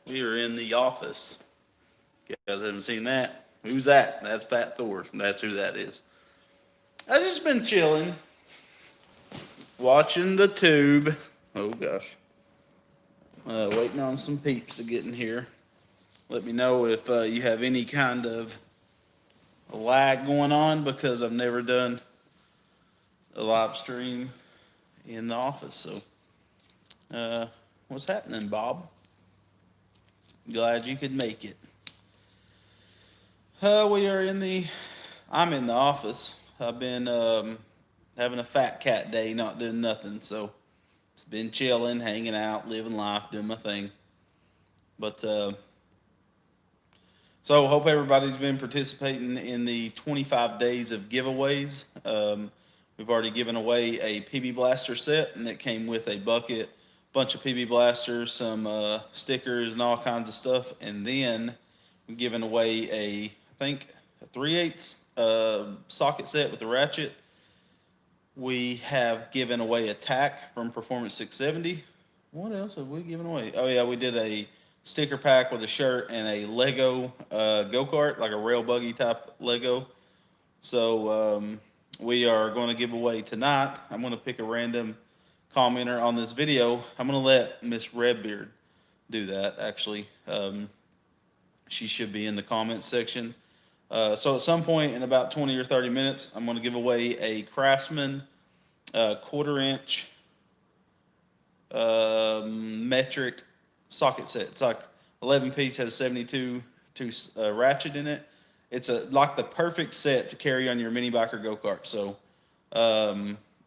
We are in the office. You guys haven't seen that? Who's that? That's Fat Thor. That's who that is. I just been chilling, watching the tube. Oh gosh. Waiting on some peeps to get in here. Let me know if you have any kind of lag going on because I've never done a live stream in the office. So, what's happening, Bob? Glad you could make it. We are in the. I'm in the office. I've been having a fat cat day, not doing nothing. So it's been chilling, hanging out, living life, doing my thing. But so hope everybody's been participating in the 25 days of giveaways. We've already given away a PB Blaster set, and it came with a bucket, bunch of PB Blasters, some stickers, and all kinds of stuff. And then we've given away I think, a 3/8 socket set with a ratchet. We have given away a tack from Performance 670. What else have we given away? Oh yeah, we did a sticker pack with a shirt and a Lego go-kart, like a rail buggy type Lego. So we are going to give away tonight. I'm going to pick a random commenter on this video. I'm going to let Miss Redbeard do that, actually. She should be in the comments section. So at some point in about 20 or 30 minutes, I'm going to give away a Craftsman 1/4 inch metric socket set. It's like 11 piece, has a 72 ratchet in it. It's like the perfect set to carry on your mini bike or go-kart. So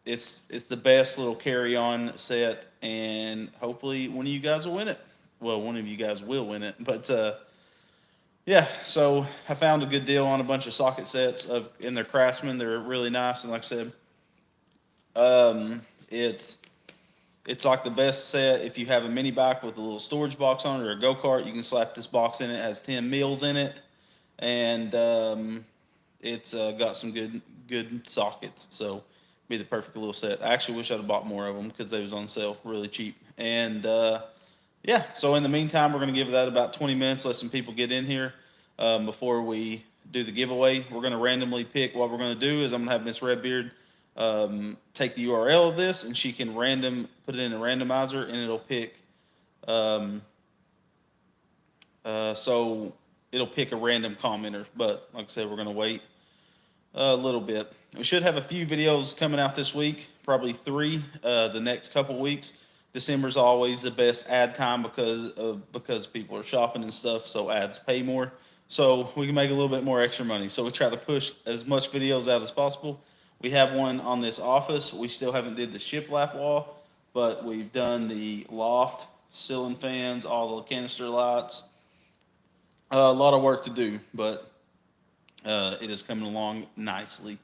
it's the best little carry-on set, and hopefully one of you guys will win it. Well, one of you guys will win it, but yeah, so I found a good deal on a bunch of socket sets in their Craftsman. They're really nice, and like I said, it's like the best set if you have a mini bike with a little storage box on it, or a go-kart. You can slap this box in. It has 10 meals in it, and it's got some good sockets. So be the perfect little set. I actually wish I'd have bought more of them because they was on sale really cheap. And yeah, so in the meantime, we're going to give that about 20 minutes, let some people get in here before we do the giveaway. We're going to randomly pick. What we're going to do is I'm going to have Miss Redbeard take the URL of this, and she can put it in a randomizer, and it'll pick. So it'll pick a random commenter. But like I said, we're going to wait a little bit. We should have a few videos coming out this week, probably 3 the next couple weeks. December's always the best ad time because people are shopping and stuff, so ads pay more. So we can make a little bit more extra money. So we try to push as much videos out as possible. We have one on this office. We still haven't did the shiplap wall, but we've done the loft, ceiling fans, all the canister lights. A lot of work to do, but it is coming along nicely.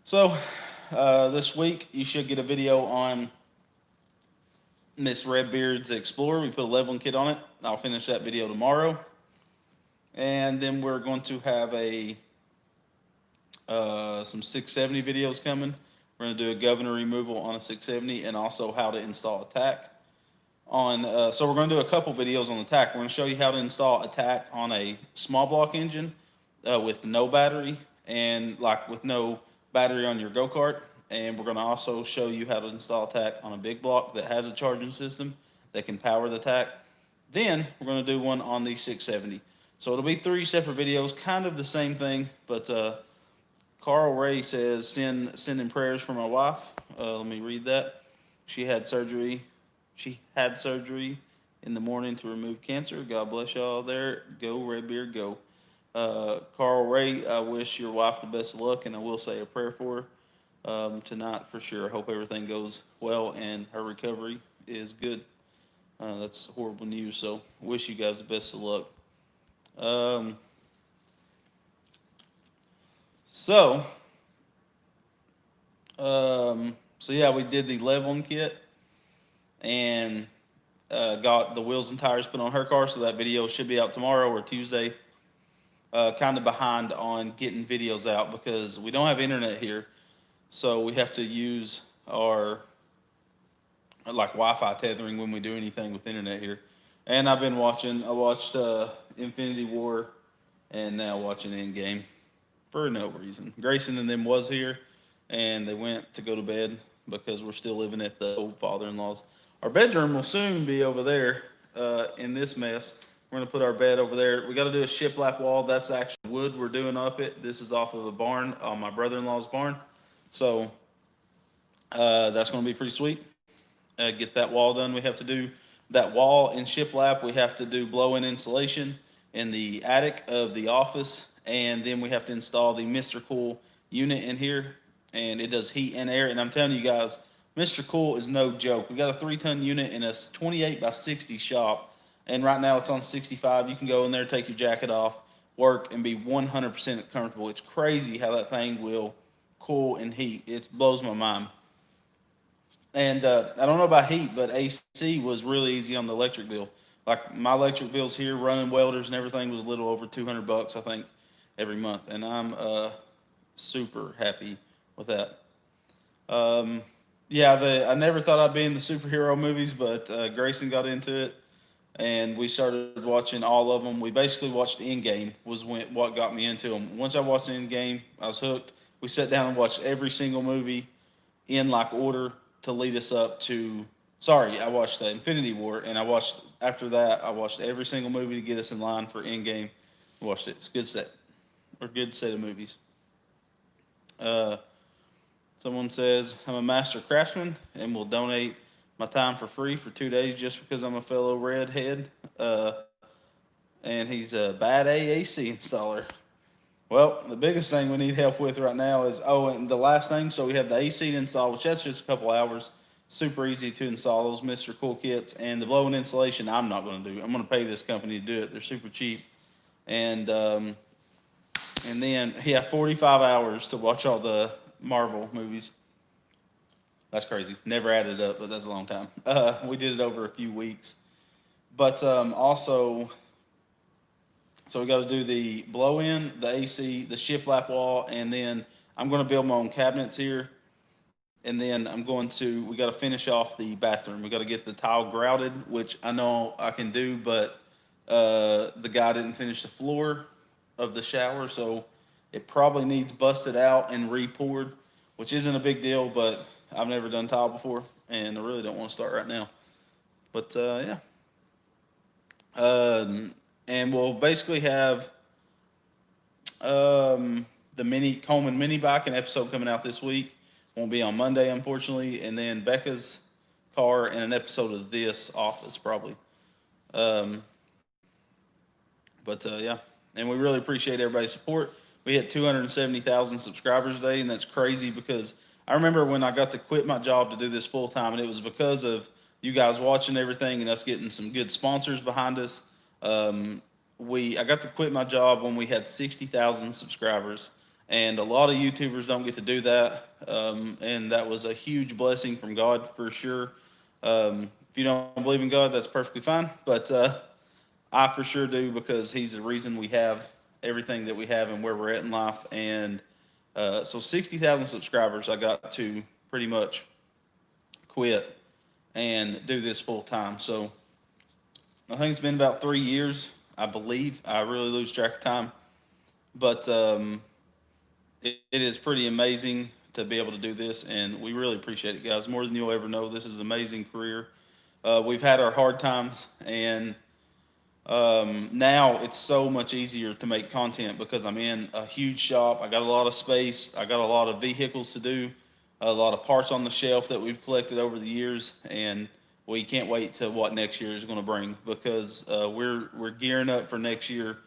So this week you should get a video on Miss Redbeard's Explorer. We put a leveling kit on it. I'll finish that video tomorrow. And then we're going to have some 670 videos coming. We're going to do a governor removal on a 670 and also how to install a tack. So we're going to do a couple videos on the tack. We're going to show you how to install a tack on a small block engine with no battery, and like with no battery on your go-kart. And we're going to also show you how to install a tack on a big block that has a charging system that can power the tack. Then we're going to do one on the 670. So it'll be 3 separate videos, kind of the same thing. But Carl Ray says, sending prayers for my wife. Let me read that. She had surgery in the morning to remove cancer. God bless y'all there. Go Redbeard, go. Carl Ray, I wish your wife the best of luck, and I will say a prayer for her tonight for sure. I hope everything goes well and her recovery is good. That's horrible news, so wish you guys the best of luck. So yeah, we did the leveling kit and got the wheels and tires put on her car, so that video should be out tomorrow or Tuesday. Kind of behind on getting videos out because we don't have internet here. So we have to use our like Wi-Fi tethering when we do anything with internet here. And I've been watching. I watched Infinity War, and now watching Endgame for no reason. Grayson and them was here, and they went to go to bed because we're still living at the old father-in-law's. Our bedroom will soon be over there in this mess. We're gonna put our bed over there. We got to do a shiplap wall. That's actually wood we're doing up it. This is off of a barn on my brother-in-law's barn, so that's gonna be pretty sweet. Get that wall done. We have to do that wall in shiplap. We have to do blow-in insulation in the attic of the office, and then we have to install the Mr. Cool unit in here, and it does heat and air. And I'm telling you guys, Mr. Cool is no joke. We got a 3-ton unit in a 28 by 60 shop, and right now it's on 65. You can go in there, take your jacket off, work, and be 100% comfortable. It's crazy how that thing will cool and heat. It blows my mind. And I don't know about heat, but AC was really easy on the electric bill. Like my electric bills here, running welders and everything, was a little over $200, I think, every month, and I'm super happy with that. Um, yeah, I never thought I'd be in the superhero movies, but Grayson got into it, and we started watching all of them. We basically watched Endgame was what got me into them. Once I watched Endgame, I was hooked. We sat down and watched every single movie in like order to lead us up to. Sorry, I watched the Infinity War, and I watched after that. I watched every single movie to get us in line for Endgame. Watched it. It's a good set, or good set of movies. Uh, Someone says I'm a master craftsman and will donate my time for free for 2 days just because I'm a fellow redhead. And he's a bad AAC installer. Well, the biggest thing we need help with right now is and the last thing. So we have the AC to install, which that's just a couple hours. Super easy to install those Mr. Cool kits, and the blow-in insulation. I'm not going to do. I'm going to pay this company to do it. They're super cheap, and and then 45 hours to watch all the Marvel movies. That's crazy. Never added up, but that's a long time. We did it over a few weeks, but also so we got to do the blow in, the AC, the shiplap wall, and then I'm going to build my own cabinets here. And then I'm going to, we got to finish off the bathroom. We got to get the tile grouted, which I know I can do, but the guy didn't finish the floor of the shower, so it probably needs busted out and re-poured, which isn't a big deal, but I've never done tile before, and I really don't want to start right now. But yeah. And we'll basically have the mini Coleman mini bike, an episode coming out this week. Won't be on Monday, unfortunately. And then Becca's car and an episode of this Office, probably. Um, but yeah, and we really appreciate everybody's support. We hit 270,000 subscribers today, and that's crazy because I remember when I got to quit my job to do this full time, and it was because of you guys watching everything and us getting some good sponsors behind us. I got to quit my job when we had 60,000 subscribers, and a lot of YouTubers don't get to do that, and that was a huge blessing from God for sure. If you don't believe in God, that's perfectly fine, but I for sure do because He's the reason we have everything that we have and where we're at in life. And so 60,000 subscribers, I got to pretty much quit and do this full time. So I think it's been about 3 years, I believe. I really lose track of time, but it is pretty amazing to be able to do this, and we really appreciate it, guys. More than you'll ever know, this is an amazing career. We've had our hard times, and now it's so much easier to make content because I'm in a huge shop. I got a lot of space. I got a lot of vehicles to do, a lot of parts on the shelf that we've collected over the years, and we can't wait to what next year is going to bring because we're gearing up for next year,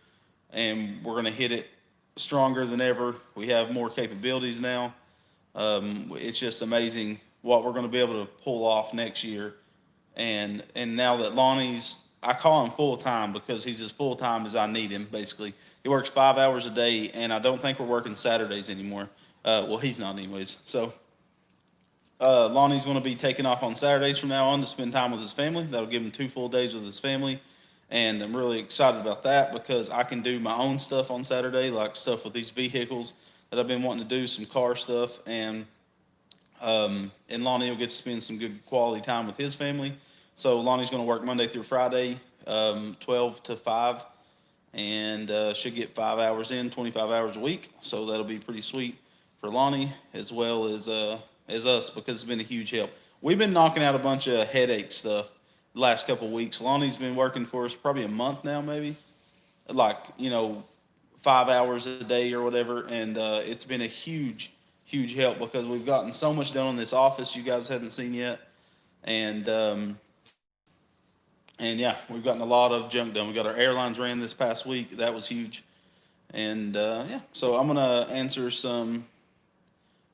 and we're going to hit it stronger than ever. We have more capabilities now. It's just amazing what we're going to be able to pull off next year. And now that Lonnie's, I call him full time because he's as full time as I need him. Basically, he works 5 hours a day, and I don't think we're working Saturdays anymore. Well, he's not anyways. So Lonnie's going to be taking off on Saturdays from now on to spend time with his family. That'll give him 2 full days with his family. And I'm really excited about that because I can do my own stuff on Saturday, like stuff with these vehicles that I've been wanting to do, some car stuff. And Lonnie will get to spend some good quality time with his family. So Lonnie's going to work Monday through Friday. 12 to 5, and should get 5 hours in, 25 hours a week. So that'll be pretty sweet for Lonnie as well as us, because it's been a huge help. We've been knocking out a bunch of headache stuff the last couple of weeks. Lonnie's been working for us probably a month now, maybe, like 5 hours a day or whatever, and it's been a huge help because we've gotten so much done in this office you guys haven't seen yet, and and yeah, we've gotten a lot of junk done. We got our airlines ran this past week. That was huge. And yeah, so I'm gonna answer some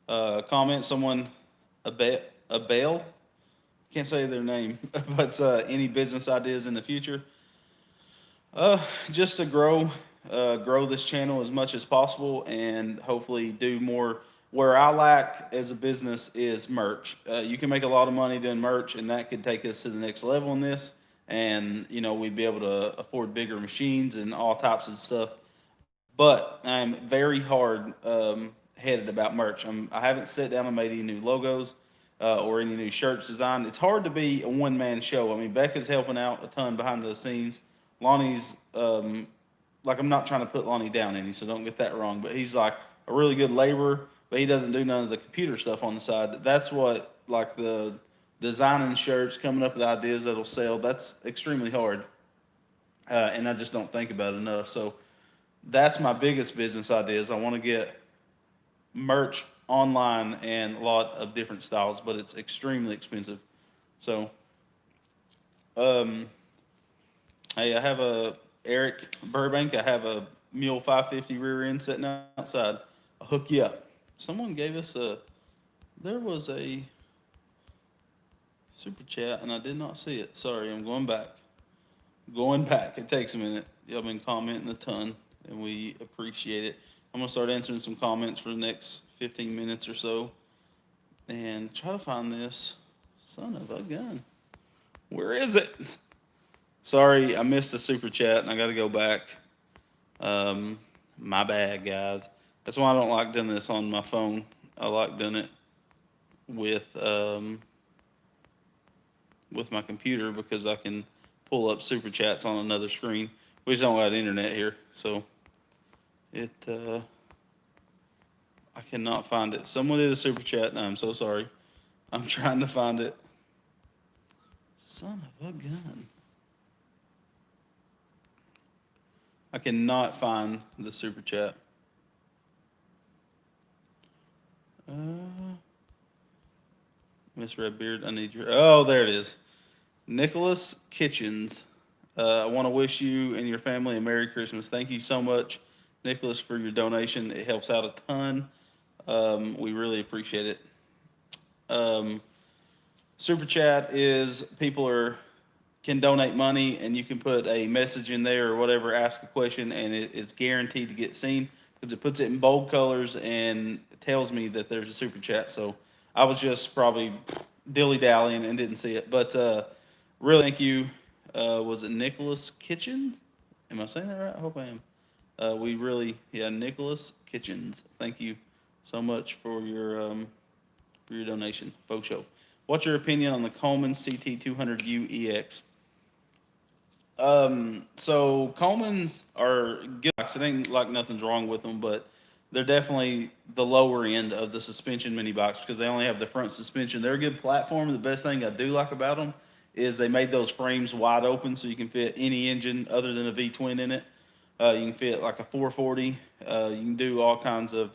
comments. Someone, a Bale, can't say their name, but any business ideas in the future? Just to grow this channel as much as possible, and hopefully do more. Where I lack as a business is merch. You can make a lot of money doing merch, and that could take us to the next level in this. And we'd be able to afford bigger machines and all types of stuff. But I'm very hard headed about merch. I haven't sat down and made any new logos or any new shirts designed. It's hard to be a one man show. I mean, Becca's helping out a ton behind the scenes. Lonnie's like, I'm not trying to put Lonnie down any, so don't get that wrong. But he's like a really good laborer, but he doesn't do none of the computer stuff on the side. That's what, like, the designing shirts, coming up with ideas that'll sell. That's extremely hard, and I just don't think about it enough. So that's my biggest business idea. Is I want to get merch online and a lot of different styles, but it's extremely expensive. So, um, hey, I have a Eric Burbank. I have a Mule 550 rear end sitting outside. I'll hook you up. Someone gave us a. There was a super chat, and I did not see it. Sorry, I'm going back. Going back. It takes a minute. Y'all been commenting a ton, and we appreciate it. I'm gonna start answering some comments for the next 15 minutes or so, and try to find this son of a gun. Where is it? Sorry, I missed the super chat, and I got to go back. My bad, guys. That's why I don't like doing this on my phone. I like doing it with with my computer, because I can pull up super chats on another screen. We just don't got internet here, so it I cannot find it. Someone did a super chat, and I'm so sorry. I'm trying to find it. Son of a gun. I cannot find the super chat. Miss Redbeard, I need your. Oh, there it is. Nicholas Kitchens. I want to wish you and your family a Merry Christmas. Thank you so much, Nicholas, for your donation. It helps out a ton. We really appreciate it. Um, Super chat is people can donate money, and you can put a message in there or whatever, ask a question, and it's guaranteed to get seen because it puts it in bold colors and tells me that there's a super chat. So I was just probably dilly dallying and didn't see it, but really thank you. Was it Nicholas Kitchen? Am I saying that right? I hope I am. We really, yeah, Nicholas Kitchens. Thank you so much for your donation, folks. Show. What's your opinion on the Coleman Ct 200U EX? So Colemans are good. It ain't like nothing's wrong with them, but they're definitely the lower end of the suspension mini box because they only have the front suspension. They're a good platform. The best thing I do like about them is they made those frames wide open so you can fit any engine other than a V twin in it. You can fit like a 440. You can do all kinds of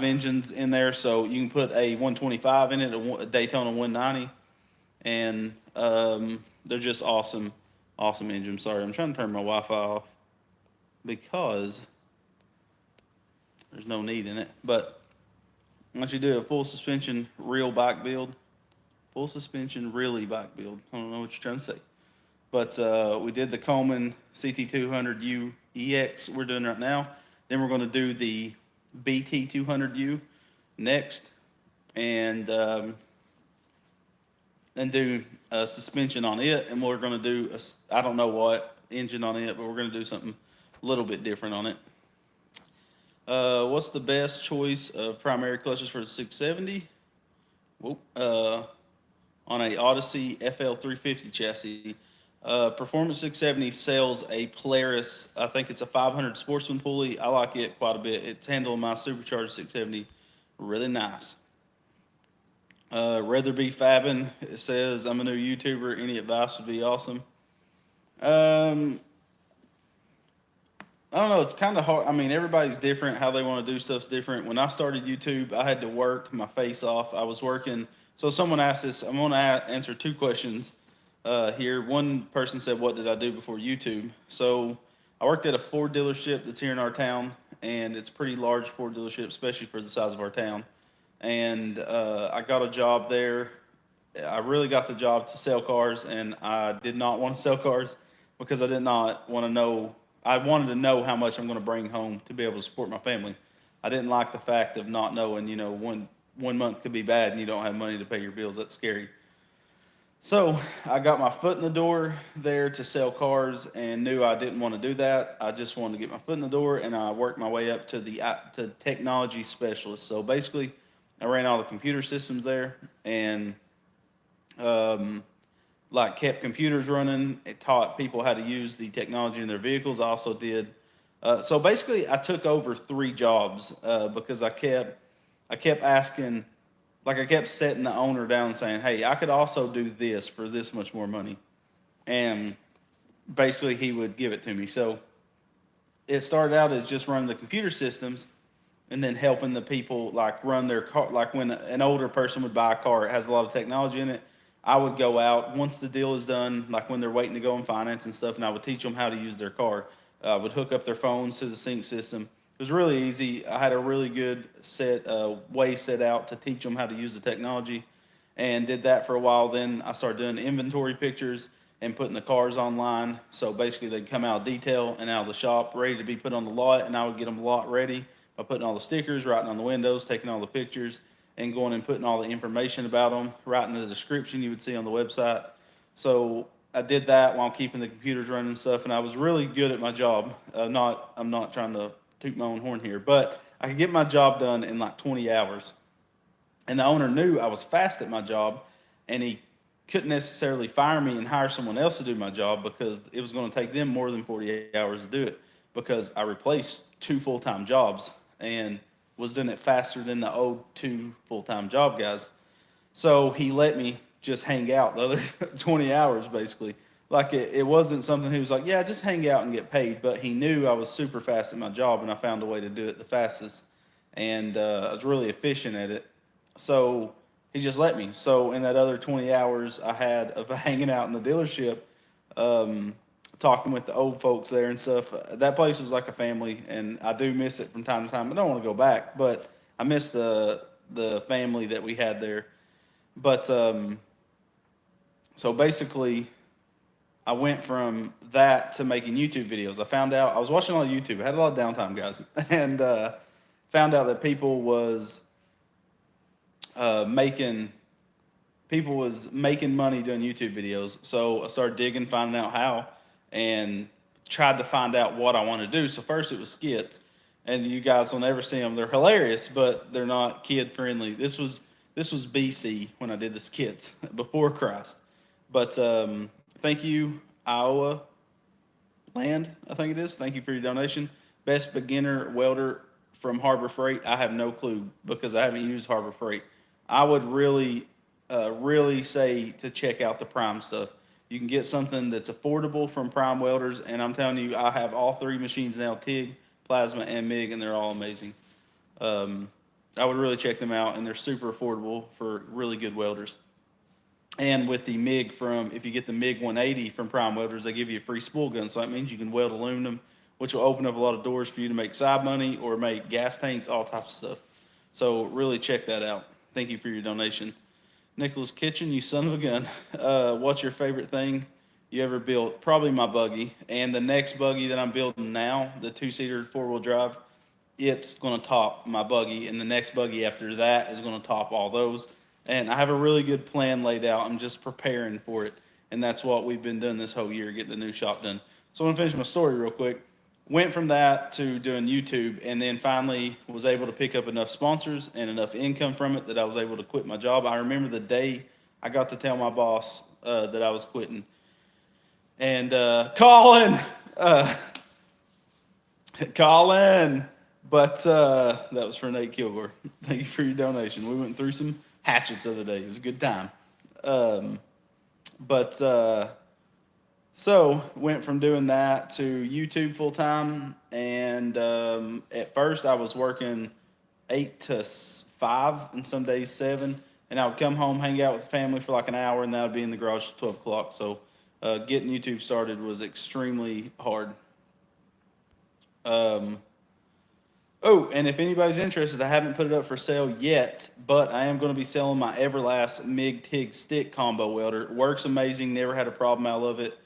engines in there. So you can put a 125 in it, a Daytona 190, and they're just awesome, awesome engines. Sorry, I'm trying to turn my Wi-Fi off because there's no need in it. But once you do a full suspension real bike build, full suspension really bike build, I don't know what you're trying to say. But we did the Coleman CT200U EX we're doing right now. Then we're going to do the BT200U next, and do a suspension on it. And we're going to do, I don't know what engine on it, but we're going to do something a little bit different on it. What's the best choice of primary clutches for the 670? Well, on a Odyssey FL350 chassis. Performance 670 sells a Polaris. I think it's a 500 Sportsman pulley. I like it quite a bit. It's handling my supercharged 670 really nice. Rather be fabbing. It says I'm a new YouTuber. Any advice would be awesome. Um, I don't know. It's kind of hard. I mean, everybody's different. How they want to do stuff's different. When I started YouTube, I had to work my face off. I was working. So someone asked this. I'm going to answer two questions here. One person said, "What did I do before YouTube?" So I worked at a Ford dealership that's here in our town, and it's a pretty large Ford dealership, especially for the size of our town. And I got a job there. I really got the job to sell cars, and I did not want to sell cars because I did not want to know. I wanted to know how much I'm going to bring home to be able to support my family. I didn't like the fact of not knowing. One month could be bad and you don't have money to pay your bills. That's scary. So I got my foot in the door there to sell cars, and knew I didn't want to do that. I just wanted to get my foot in the door, and I worked my way up to the to technology specialist. So basically, I ran all the computer systems there, and um, like kept computers running. It taught people how to use the technology in their vehicles. I also did. So basically, I took over three jobs because I kept asking, like I kept setting the owner down and saying, "Hey, I could also do this for this much more money," and basically he would give it to me. So it started out as just running the computer systems, and then helping the people like run their car. Like when an older person would buy a car, it has a lot of technology in it. I would go out once the deal is done, like when they're waiting to go on finance and stuff, and I would teach them how to use their car. I would hook up their phones to the sync system. It was really easy. I had a really good way set out to teach them how to use the technology, and did that for a while. Then I started doing inventory pictures and putting the cars online. So basically, they'd come out of detail and out of the shop ready to be put on the lot, and I would get them lot ready by putting all the stickers, writing on the windows, taking all the pictures, and going and putting all the information about them, writing the description you would see on the website. So I did that while keeping the computers running and stuff, and I was really good at my job. I'm not trying to toot my own horn here, but I could get my job done in like 20 hours. And the owner knew I was fast at my job, and he couldn't necessarily fire me and hire someone else to do my job because it was going to take them more than 48 hours to do it, because I replaced two full-time jobs and was doing it faster than the old two full-time job guys. So he let me just hang out the other 20 hours basically. Like it wasn't something he was like, yeah, just hang out and get paid. But he knew I was super fast at my job, and I found a way to do it the fastest. And I was really efficient at it. So he just let me. So in that other 20 hours I had of hanging out in the dealership, um, talking with the old folks there and stuff, that place was like a family, and I do miss it from time to time. I don't want to go back, but I miss the family that we had there. But so basically, I went from that to making YouTube videos. I found out I was watching a lot of YouTube. I had a lot of downtime, guys, and found out that making people was making money doing YouTube videos. So I started digging, finding out how, and tried to find out what I want to do. So first it was skits, and you guys will never see them. They're hilarious, but they're not kid friendly. This was BC when I did the skits before Christ. But thank you, Iowa Land, I think it is. Thank you for your donation. Best beginner welder from Harbor Freight. I have no clue because I haven't used Harbor Freight. I would really say to check out the Prime stuff. You can get something that's affordable from Prime Welders, and I'm telling you, I have all three machines now: TIG, Plasma, and MIG, and they're all amazing. Um, I would really check them out, and they're super affordable for really good welders. And with the MIG if you get the MIG 180 from Prime Welders, they give you a free spool gun. So that means you can weld aluminum, which will open up a lot of doors for you to make side money or make gas tanks, all types of stuff. So really check that out. Thank you for your donation. Nicholas Kitchen, you son of a gun. What's your favorite thing you ever built? Probably my buggy. And the next buggy that I'm building now, the two-seater four-wheel drive, it's going to top my buggy. And the next buggy after that is going to top all those. And I have a really good plan laid out. I'm just preparing for it. And that's what we've been doing this whole year, getting the new shop done. So I'm going to finish my story real quick. Went from that to doing YouTube, and then finally was able to pick up enough sponsors and enough income from it that I was able to quit my job. I remember the day I got to tell my boss that I was quitting. And Colin, uh, Colin, but that was for Nate Kilgore. Thank you for your donation. We went through some hatchets the other day. It was a good time. Um, but so went from doing that to YouTube full time, and at first I was working 8 to 5, and some days 7, and I would come home, hang out with the family for like an hour, and then I'd be in the garage till 12 o'clock. So getting YouTube started was extremely hard. Um, Oh, and if anybody's interested, I haven't put it up for sale yet, but I am going to be selling my Everlast MIG TIG stick combo welder. It works amazing. Never had a problem. I love it.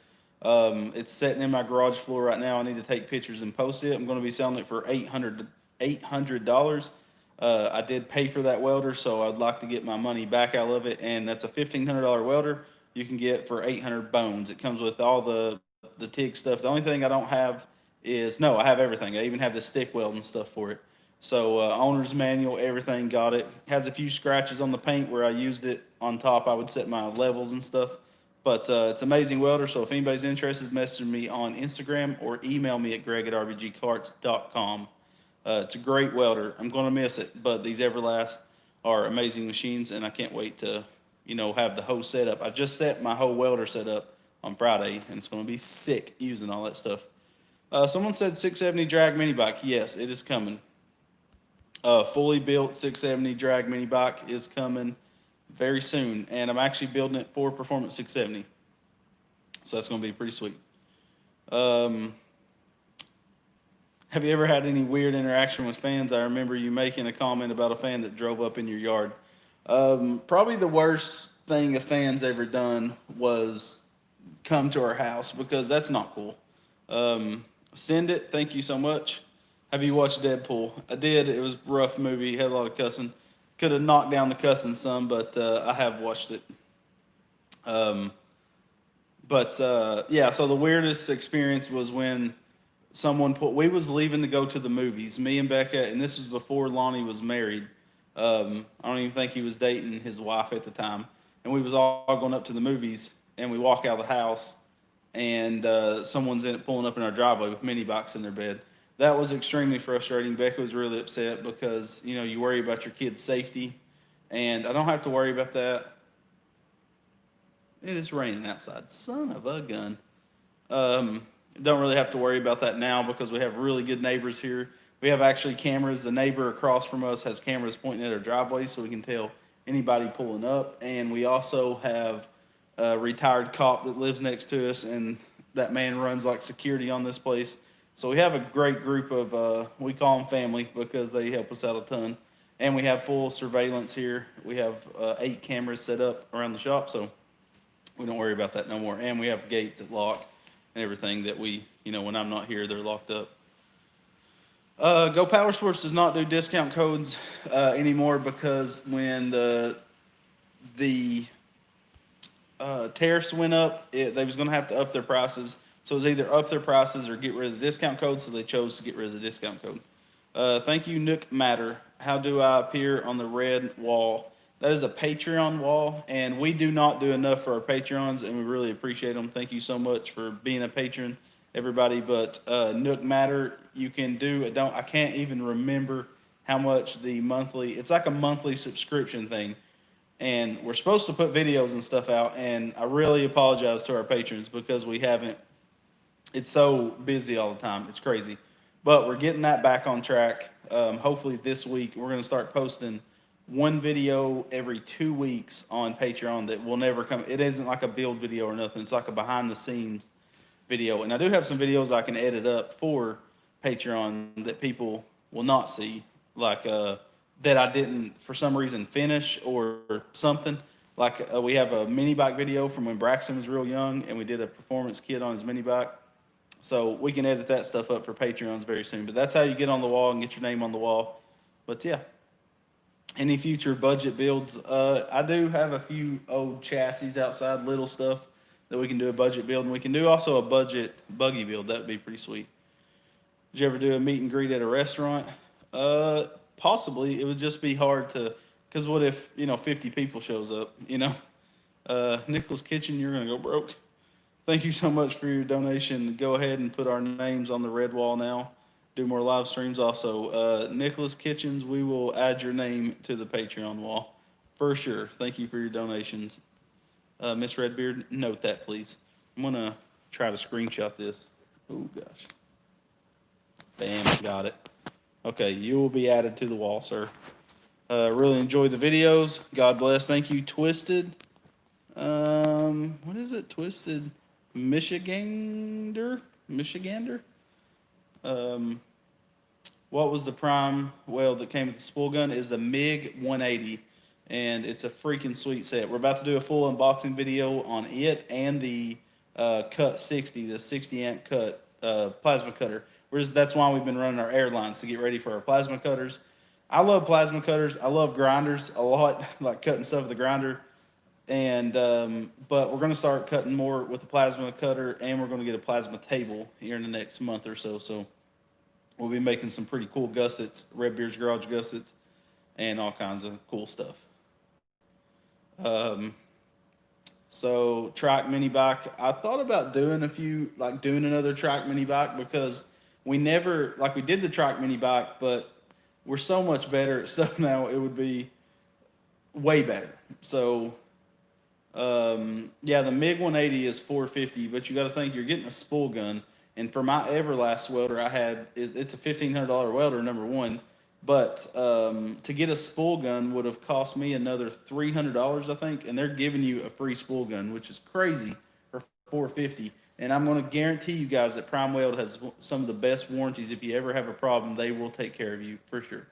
It's sitting in my garage floor right now. I need to take pictures and post it. I'm going to be selling it for $800. I did pay for that welder, so I'd like to get my money back out of it. And that's a $1,500 welder. You can get for 800 bones. It comes with all the TIG stuff. The only thing I don't have is no, I have everything. I even have the stick welding stuff for it. So owner's manual, everything, got it. Has a few scratches on the paint where I used it on top. I would set my levels and stuff. But it's amazing welder. So if anybody's interested, message me on Instagram or email me at greg@rbgcarts.com. It's a great welder. I'm going to miss it, but these Everlast are amazing machines, and I can't wait to, have the whole setup. I just set my whole welder setup on Friday, and it's going to be sick using all that stuff. Someone said 670 drag mini bike. Yes, it is coming. Fully built 670 drag mini bike is coming very soon, and I'm actually building it for Performance 670. So that's going to be pretty sweet. Have you ever had any weird interaction with fans? I remember you making a comment about a fan that drove up in your yard. Probably the worst thing a fan's ever done was come to our house, because that's not cool. Send it. Thank you so much. Have you watched Deadpool? I did. It was a rough movie. Had a lot of cussing. Could have knocked down the cussing some, but I have watched it. Um, but yeah, so the weirdest experience was when we was leaving to go to the movies, me and Becca, and this was before Lonnie was married. I don't even think he was dating his wife at the time. And we was all going up to the movies, and we walk out of the house, and someone's pulling up in our driveway with mini bikes in their bed. That was extremely frustrating. Becca was really upset because you worry about your kid's safety, and I don't have to worry about that. It is raining outside. Son of a gun. Don't really have to worry about that now because we have really good neighbors here. We have actually cameras. The neighbor across from us has cameras pointing at our driveway so we can tell anybody pulling up. And we also have a retired cop that lives next to us, and that man runs like security on this place. So we have a great group of, we call them family because they help us out a ton. And we have full surveillance here. We have 8 cameras set up around the shop, so we don't worry about that no more. And we have gates that lock and everything that when I'm not here, they're locked up. Go Power Sports does not do discount codes anymore because when the tariffs went up, they was going to have to up their prices. So it was either up their prices or get rid of the discount code, so they chose to get rid of the discount code. Thank you, Nook Matter. How do I appear on the red wall? That is a Patreon wall, and we do not do enough for our Patreons, and we really appreciate them. Thank you so much for being a patron, everybody. But Nook Matter, you can do. I can't even remember how much the monthly. It's like a monthly subscription thing, and we're supposed to put videos and stuff out. And I really apologize to our patrons because we haven't. It's so busy all the time. It's crazy, but we're getting that back on track. Hopefully this week we're going to start posting one video every 2 weeks on Patreon that will never come. It isn't like a build video or nothing. It's like a behind the scenes video. And I do have some videos I can edit up for Patreon that people will not see, like that I didn't for some reason finish or something. Like we have a mini bike video from when Braxton was real young, and we did a performance kit on his mini bike. So we can edit that stuff up for Patreons very soon. But that's how you get on the wall and get your name on the wall. But yeah. Any future budget builds? I do have a few old chassis outside, little stuff that we can do a budget build, and we can do also a budget buggy build. That would be pretty sweet. Did you ever do a meet and greet at a restaurant? Possibly. It would just be hard to, because what if 50 people shows up? Nicholas Kitchen, you're going to go broke. Thank you so much for your donation. Go ahead and put our names on the red wall now. Do more live streams also. Nicholas Kitchens, we will add your name to the Patreon wall for sure. Thank you for your donations. Miss Redbeard, note that please. I'm going to try to screenshot this. Oh, gosh. Bam, got it. Okay, you will be added to the wall, sir. Really enjoy the videos. God bless. Thank you, Twisted. What is it? Twisted Michigander? What was the prime weld that came with the spool gun? Is the MiG 180, and it's a freaking sweet set. We're about to do a full unboxing video on it and the Cut 60, the 60 amp cut plasma cutter. That's why we've been running our airlines to get ready for our plasma cutters. I love plasma cutters. I love grinders a lot, like cutting stuff with the grinder. And but we're going to start cutting more with the plasma cutter, and we're going to get a plasma table here in the next month or so. So we'll be making some pretty cool gussets, Redbeard's Garage gussets, and all kinds of cool stuff. So track mini bike, I thought about doing another track mini bike, because we did the track mini bike, but we're so much better at stuff now. It would be way better. So yeah, the MiG 180 is $450, but you got to think you're getting a spool gun. And for my Everlast welder, it's a $1,500 welder, number one. But to get a spool gun would have cost me another $300, I think. And they're giving you a free spool gun, which is crazy, for $450. And I'm going to guarantee you guys that Prime Weld has some of the best warranties. If you ever have a problem, they will take care of you for sure.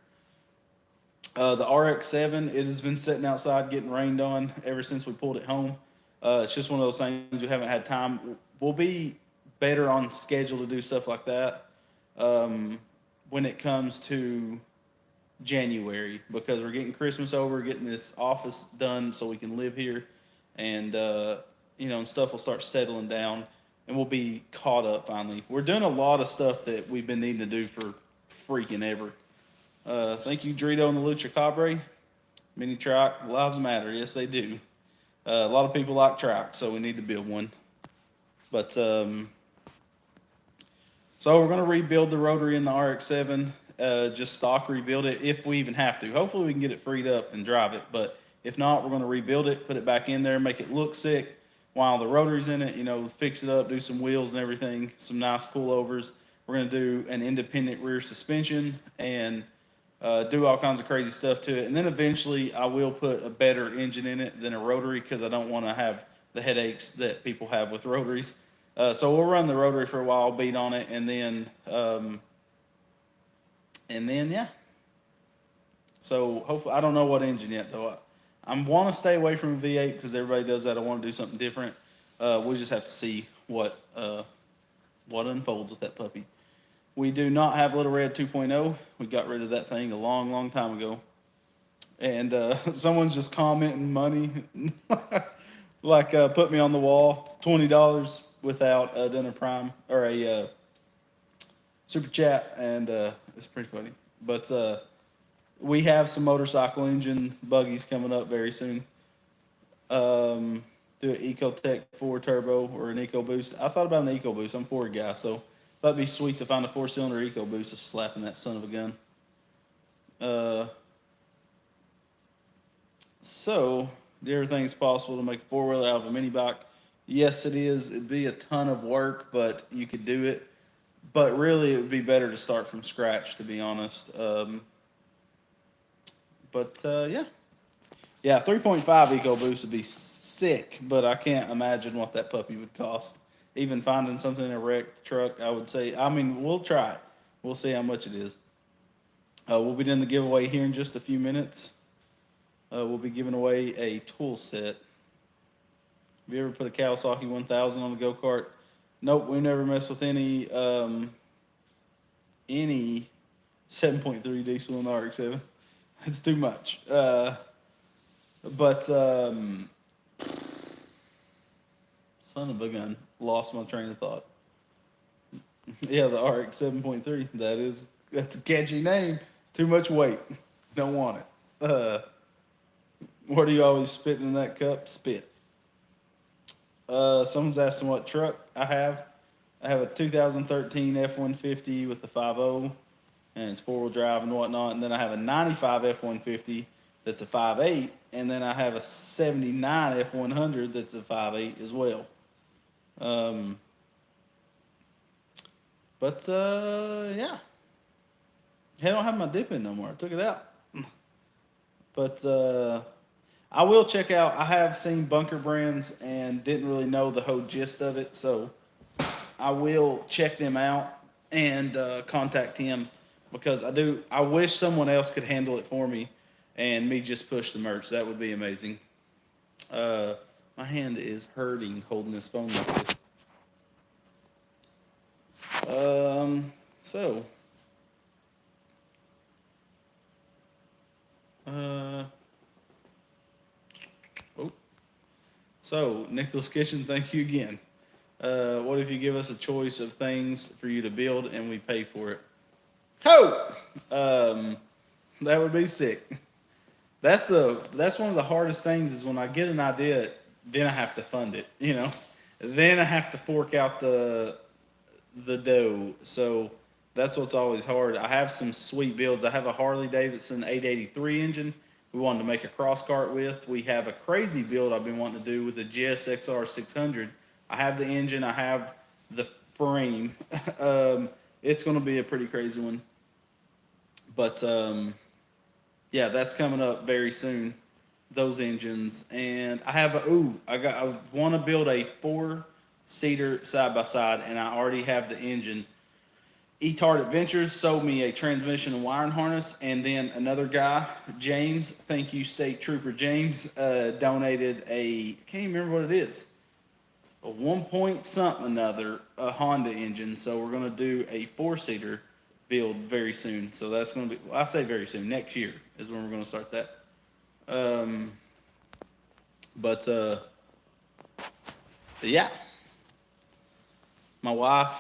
The RX-7, it has been sitting outside getting rained on ever since we pulled it home. It's just one of those things we haven't had time. We'll be better on schedule to do stuff like that when it comes to January, because we're getting Christmas over, getting this office done so we can live here, and and stuff will start settling down, and we'll be caught up finally. We're doing a lot of stuff that we've been needing to do for freaking ever. Thank you, Drito and the Lucha Cabre. Mini track, lives matter. Yes, they do. A lot of people like tracks, so we need to build one. But so we're going to rebuild the rotary in the RX-7, just stock rebuild it if we even have to. Hopefully we can get it freed up and drive it, but if not, we're going to rebuild it, put it back in there, make it look sick while the rotary's in it, fix it up, do some wheels and everything, some nice pullovers. We're going to do an independent rear suspension and do all kinds of crazy stuff to it. And then eventually I will put a better engine in it than a rotary, because I don't want to have the headaches that people have with rotaries. So we'll run the rotary for a while, beat on it, and then yeah. So hopefully, I don't know what engine yet though. I want to stay away from a V8 because everybody does that. I want to do something different. We'll just have to see what unfolds with that puppy. We do not have Little Red 2.0. We got rid of that thing a long, long time ago. And someone's just commenting money, like put me on the wall, $20 without doing a prime or a super chat, and it's pretty funny. But we have some motorcycle engine buggies coming up very soon. Do an Ecotech 4 turbo or an EcoBoost. I thought about an EcoBoost. I'm a Ford guy, so that'd be sweet to find a 4-cylinder EcoBoost, just slapping that son of a gun. So everything's possible to make a 4-wheeler out of a mini bike. Yes, it is. It'd be a ton of work, but you could do it. But really, it would be better to start from scratch, to be honest. Yeah. 3.5 EcoBoost would be sick, but I can't imagine what that puppy would cost. Even finding something in a wrecked truck, I would say. I mean, we'll try it. We'll see how much it is. We'll be doing the giveaway here in just a few minutes. We'll be giving away a tool set. Have you ever put a Kawasaki 1000 on the go-kart? Nope, we never mess with any 7.3 diesel in the RX-7. It's too much. Son of a gun, lost my train of thought. Yeah, the RX 7.3. That's a catchy name. It's too much weight. Don't want it. What are you always spitting in that cup? Spit. Someone's asking what truck I have. I have a 2013 F-150 with the 5.0, and it's four-wheel drive and whatnot. And then I have a 95 F-150 that's a 5.8, and then I have a 79 F-100 that's a 5.8 as well. Yeah. I don't have my dip in no more. I took it out. But I will check out. I have seen Bunker Brands and didn't really know the whole gist of it, so I will check them out and contact him because I wish someone else could handle it for me and me just push the merch. That would be amazing. My hand is hurting holding this phone like this. So. So, Nicholas Kitchen, thank you again. What if you give us a choice of things for you to build and we pay for it? That would be sick. That's one of the hardest things is when I get an idea, then I have to fund it, Then I have to fork out the dough. So that's what's always hard. I have some sweet builds. I have a Harley Davidson 883 engine we wanted to make a cross cart with. We have a crazy build I've been wanting to do with the GSXR 600. I have the engine. I have the frame. It's going to be a pretty crazy one. But yeah, that's coming up very soon. Those engines, and I have I want to build a 4-seater side by side, and I already have the engine. Etard Adventures sold me a transmission and wiring harness, and then another guy, James, thank you, State Trooper James, donated I can't even remember what it is, a 1 point something another, a Honda engine. So we're going to do a 4-seater build very soon. So that's going to be, I say very soon, next year is when we're going to start that. But yeah, my wife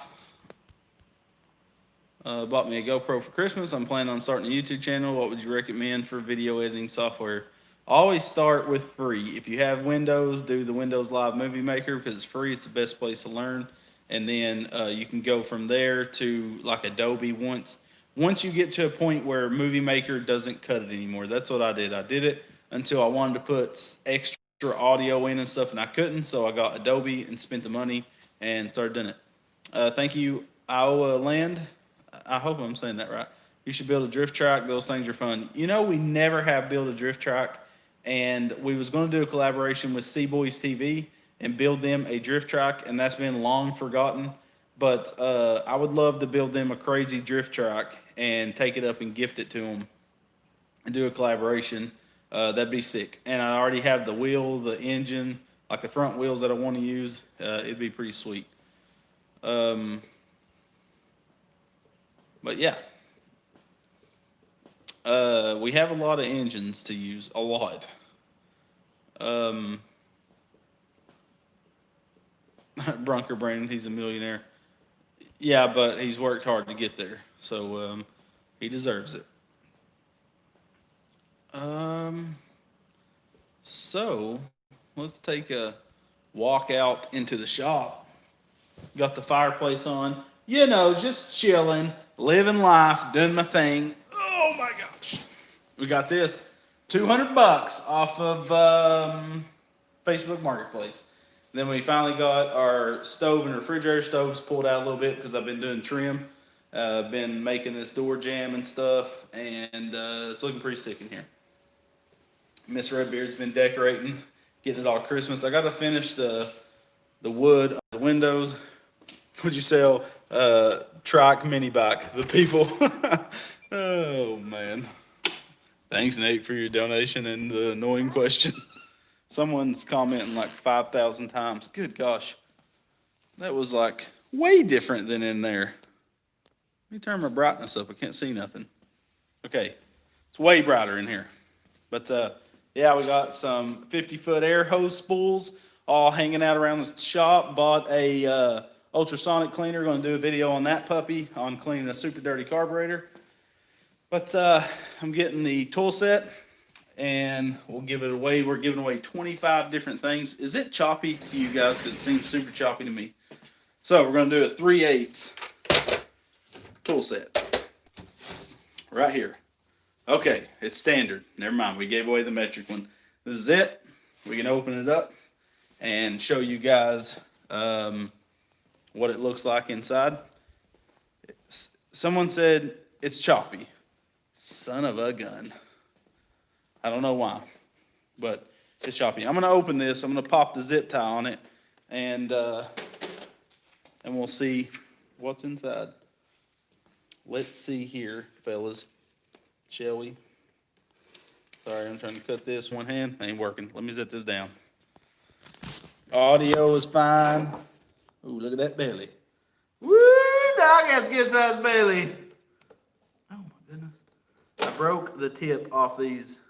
bought me a GoPro for Christmas. I'm planning on starting a YouTube channel. What would you recommend for video editing software? Always start with free. If you have Windows, do the Windows Live Movie Maker because it's free. It's the best place to learn. And then you can go from there to like Adobe once you get to a point where Movie Maker doesn't cut it anymore. That's what I did. I did it until I wanted to put extra audio in and stuff, and I couldn't. So I got Adobe and spent the money and started doing it. Thank you, Iowa Land. I hope I'm saying that right. You should build a drift track. Those things are fun. We never have built a drift track, and we was going to do a collaboration with Seaboys TV and build them a drift track, and that's been long forgotten. But I would love to build them a crazy drift track and take it up and gift it to them and do a collaboration. That'd be sick. And I already have the wheel, the engine, like the front wheels that I want to use. It'd be pretty sweet. But yeah, we have a lot of engines to use, a lot. Brunker Brandon, he's a millionaire. Yeah, but he's worked hard to get there, so he deserves it. So let's take a walk out into the shop. Got the fireplace on, just chilling, living life, doing my thing. Oh my gosh. We got this $200 off of Facebook Marketplace. Then we finally got our stove and refrigerator stoves pulled out a little bit because I've been doing trim. Been making this door jamb and stuff, and it's looking pretty sick in here. Miss Redbeard's been decorating, getting it all Christmas. I got to finish the wood on the windows. Would you sell trike mini bike? The people. Oh man. Thanks, Nate, for your donation and the annoying question. Someone's commenting like 5,000 times. Good gosh. That was like way different than in there. Let me turn my brightness up. I can't see nothing. Okay. It's way brighter in here. But yeah, we got some 50-foot air hose spools all hanging out around the shop. Bought a ultrasonic cleaner. Going to do a video on that puppy on cleaning a super dirty carburetor. But I'm getting the tool set. and we'll give it away. We're giving away 25 different things. Is it choppy to you guys? Because it seems super choppy to me. So we're going to do a 3/8 tool set right here. Okay, it's standard. Never mind, we gave away the metric one. This is it. We can open it up and show you guys what it looks like inside. Someone said it's choppy. Son of a gun. I don't know why, but it's choppy. I'm going to open this. I'm going to pop the zip tie on it, and we'll see what's inside. Let's see here, fellas. Shall we? Sorry, I'm trying to cut this one hand. Ain't working. Let me zip this down. Audio is fine. Ooh, look at that belly. Woo! Dog has a good sized belly. Oh my goodness. I broke the tip off these.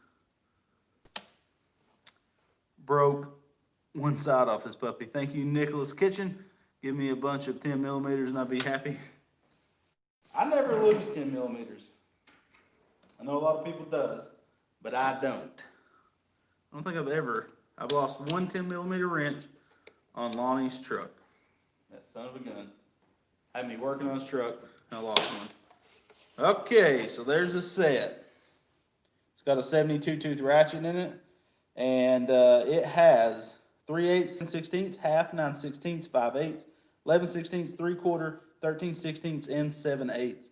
Broke one side off this puppy. Thank you, Nicholas Kitchen. Give me a bunch of 10 millimeters and I'll be happy. I never lose 10 millimeters. I know a lot of people does, but I don't. I don't think I've lost one 10 millimeter wrench on Lonnie's truck. That son of a gun. Had me working on his truck, and I lost one. Okay, so there's the set. It's got a 72 tooth ratchet in it, and it has 3/8, 16ths, half, 9/16, 5/8, 11/16, 3/4, 13/16, and 7/8.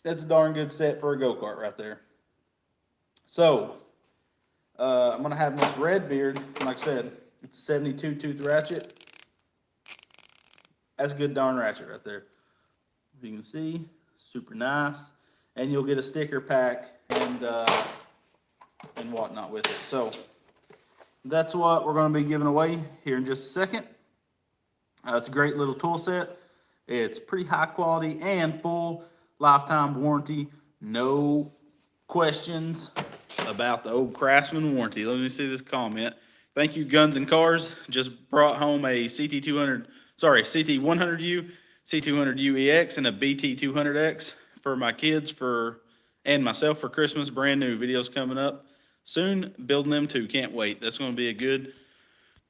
That's a darn good set for a go-kart right there. So, I'm going to have Miss Redbeard, like I said, it's a 72 tooth ratchet. That's a good darn ratchet right there. As you can see, super nice. And you'll get a sticker pack and whatnot with it. So, that's what we're going to be giving away here in just a second. It's a great little tool set. It's pretty high quality and full lifetime warranty. No questions about the old Craftsman warranty. Let me see this comment. Thank you, Guns and Cars. Just brought home a CT100U, C200UEX, and a BT200X for my kids and myself for Christmas. Brand new videos coming up soon. Building them too. Can't wait. That's going to be a good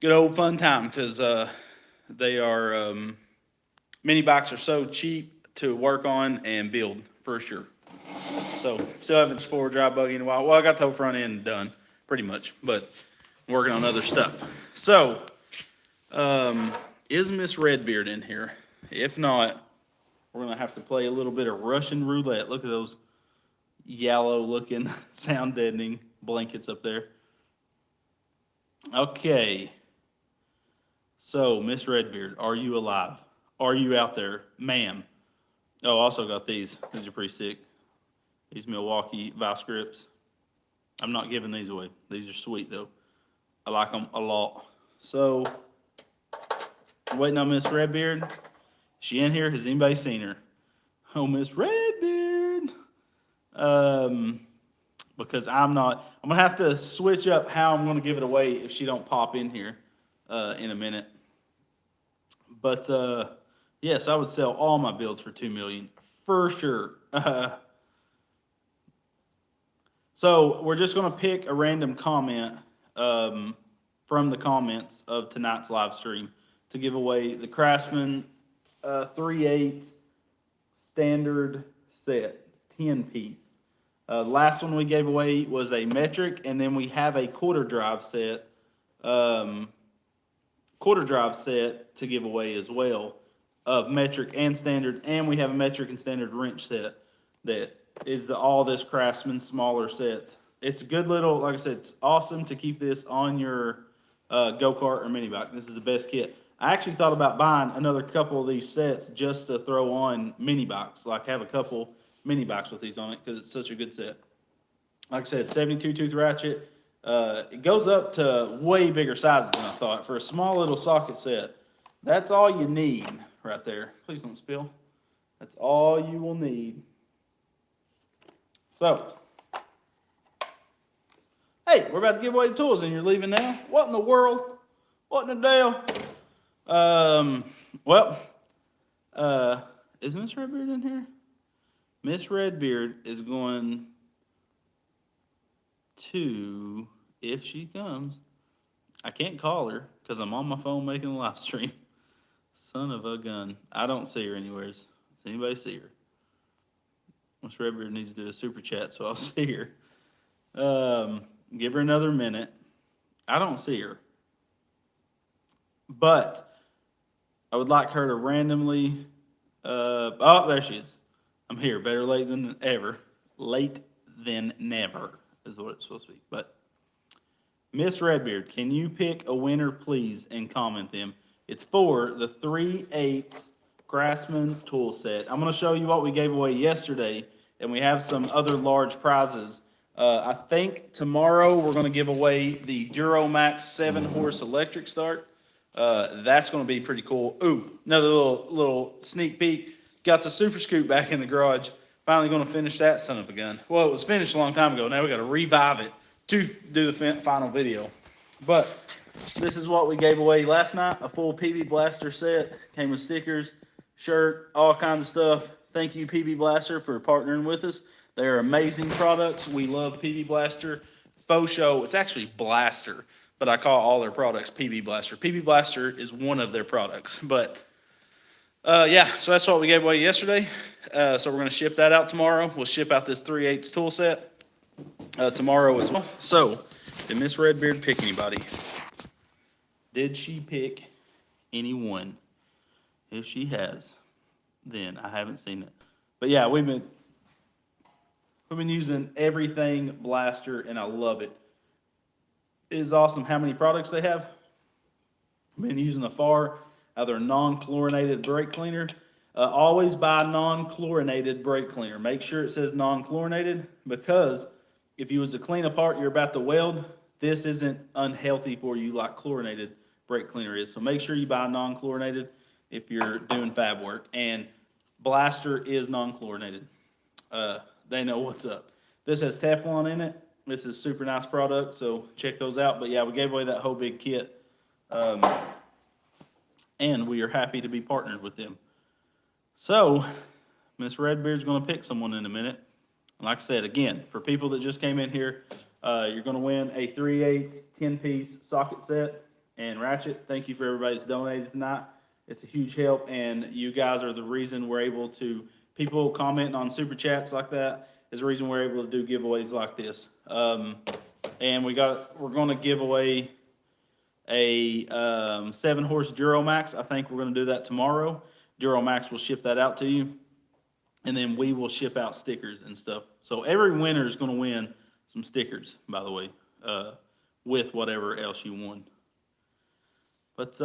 old fun time because they are mini bikes are so cheap to work on and build for sure. So still haven't forward drive buggy in a while. Well, I got the whole front end done pretty much, but I'm working on other stuff. So is Miss Redbeard in here? If not, we're gonna have to play a little bit of Russian roulette. Look at those yellow looking sound deadening blankets up there. Okay. So Miss Redbeard, are you alive? Are you out there, ma'am? Oh, also got these. These are pretty sick. These Milwaukee vice grips. I'm not giving these away. These are sweet though. I like them a lot. So, waiting on Miss Redbeard. Is she in here? Has anybody seen her? Oh, Miss Redbeard. Because I'm not. I'm gonna have to switch up how I'm gonna give it away if she don't pop in here in a minute. But yes, I would sell all my builds for $2 million for sure. So we're just going to pick a random comment from the comments of tonight's live stream to give away the Craftsman 3/8 standard set, 10-piece. The last one we gave away was a metric, and then we have a quarter drive set to give away as well of metric and standard, and we have a metric and standard wrench set that is all this Craftsman smaller sets. It's a good little, like I said, it's awesome to keep this on your go-kart or mini bike. This is the best kit. I actually thought about buying another couple of these sets just to throw on mini bikes, like have a couple mini bikes with these on it because it's such a good set. Like I said, 72 tooth ratchet. It goes up to way bigger sizes than I thought for a small little socket set. That's all you need right there. Please don't spill. That's all you will need. So, hey, we're about to give away the tools and you're leaving now? What in the world? What in the deal? Is Miss Redbeard in here? Miss Redbeard is going... to, if she comes, I can't call her because I'm on my phone making a live stream. Son of a gun. I don't see her anywheres. Does anybody see her? Miss Redbeard needs to do a super chat so I'll see her. Give her another minute. I don't see her. But I would like her to randomly. Oh, there she is. I'm here. Better late than ever. Late than never is what it's supposed to be. But Miss Redbeard, can you pick a winner, please, and comment them? It's for the 3/8 Craftsman tool set. I'm going to show you what we gave away yesterday, and we have some other large prizes. I think tomorrow we're going to give away the Duromax 7-horse electric start. That's going to be pretty cool. Ooh, another little sneak peek. Got the Super Scoop back in the garage. Finally going to finish that son of a gun. Well, it was finished a long time ago. Now we got to revive it to do the final video. But this is what we gave away last night. A full PB Blaster set. Came with stickers, shirt, all kinds of stuff. Thank you, PB Blaster, for partnering with us. They're amazing products. We love PB Blaster. Faux show. It's actually Blaster, but I call all their products PB Blaster. PB Blaster is one of their products. But yeah, so that's what we gave away yesterday. So we're going to ship that out tomorrow. We'll ship out this 3/8 tool set tomorrow as well. So, did Miss Redbeard pick anybody? Did she pick anyone? If she has, then I haven't seen it. But yeah, we've been using everything Blaster, and I love it. It is awesome how many products they have. I've been using the FAR, their non-chlorinated brake cleaner. Always buy non-chlorinated brake cleaner. Make sure it says non-chlorinated, because if you was to clean a part you're about to weld, this isn't unhealthy for you like chlorinated brake cleaner is. So make sure you buy non-chlorinated if you're doing fab work. And Blaster is non-chlorinated. They know what's up. This has Teflon in it. This is super nice product, so check those out. But yeah, we gave away that whole big kit. And we are happy to be partnered with them. So, Miss Redbeard's going to pick someone in a minute. Like I said, again, for people that just came in here, you're going to win a 3/8 10-piece socket set and ratchet. Thank you for everybody that's donated tonight. It's a huge help, and you guys are the reason we're able to, people commenting on super chats like that is the reason we're able to do giveaways like this. And we're going to give away a 7-horse Duromax. I think we're going to do that tomorrow. Duromax will ship that out to you, and then we will ship out stickers and stuff. So every winner is going to win some stickers, by the way, with whatever else you won. But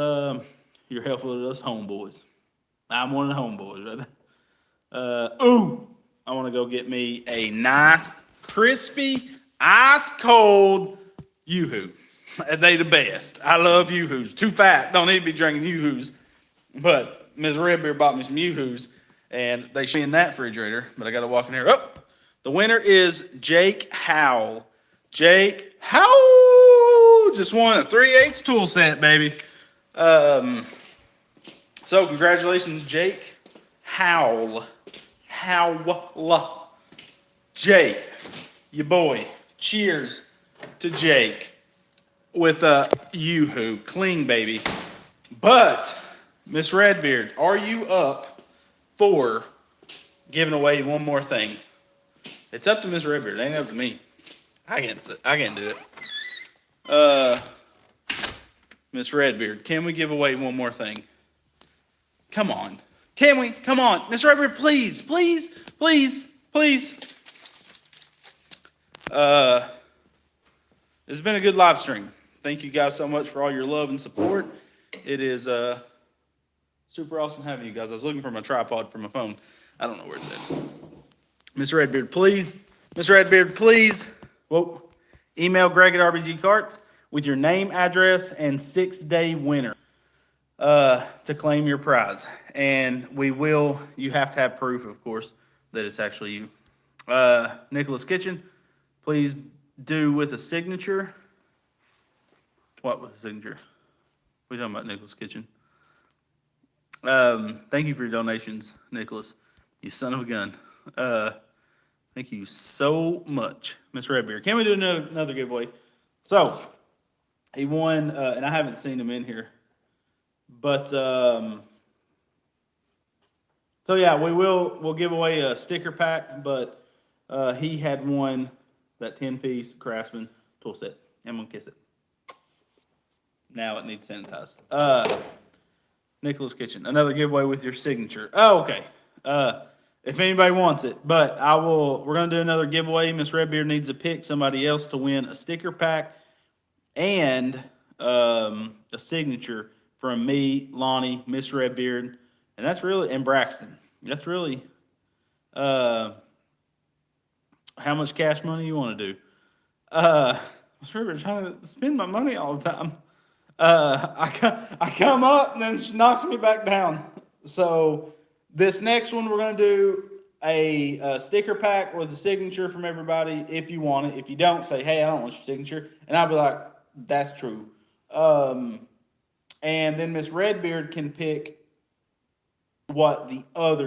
you're helpful to us homeboys. I'm one of the homeboys right there. Ooh, I want to go get me a nice, crispy, ice cold Yoo-hoo. They the best. I love Yoo-hoos. Too fat. Don't need to be drinking Yoo-hoos. But Ms. Redbeard bought me some Yoo-hoos, and they should be in that refrigerator. But I got to walk in here. Oh, the winner is Jake Howell. Jake Howell just won a 3/8 tool set, baby. So congratulations, Jake Howell. Howell. Jake, your boy. Cheers to Jake with a Yoo-hoo. Clean, baby. But, Miss Redbeard, are you up for giving away one more thing? It's up to Miss Redbeard. It ain't up to me. I can't do it. Miss Redbeard, can we give away one more thing? Come on. Can we? Come on. Miss Redbeard, please, please, please, please. It's been a good live stream. Thank you guys so much for all your love and support. It is super awesome having you guys. I was looking for my tripod for my phone. I don't know where it's at. Miss Redbeard, please. Miss Redbeard, please. Whoa. Email Greg at RBG Carts with your name, address, and 6-day winner to claim your prize. And you have to have proof, of course, that it's actually you. Nicholas Kitchen, please do with a signature. What with a signature? We're talking about Nicholas Kitchen. Thank you for your donations, Nicholas. You son of a gun. Thank you so much, Miss Redbeard. Can we do another giveaway? So, he won, and I haven't seen him in here. But, so yeah, we'll give away a sticker pack, but he had won that 10-piece Craftsman tool set. I'm going to kiss it. Now it needs sanitized. Nicholas Kitchen, another giveaway with your signature. Oh, okay. If anybody wants it, but we're going to do another giveaway. Miss Redbeard needs to pick somebody else to win a sticker pack and a signature from me, Lonnie, Miss Redbeard, and Braxton. That's really how much cash money you want to do. Miss Redbeard trying to spend my money all the time. I come up and then she knocks me back down. So this next one, we're going to do a sticker pack with a signature from everybody if you want it. If you don't, say, hey, I don't want your signature. And I'll be like, that's true. And then Miss Redbeard can pick what the other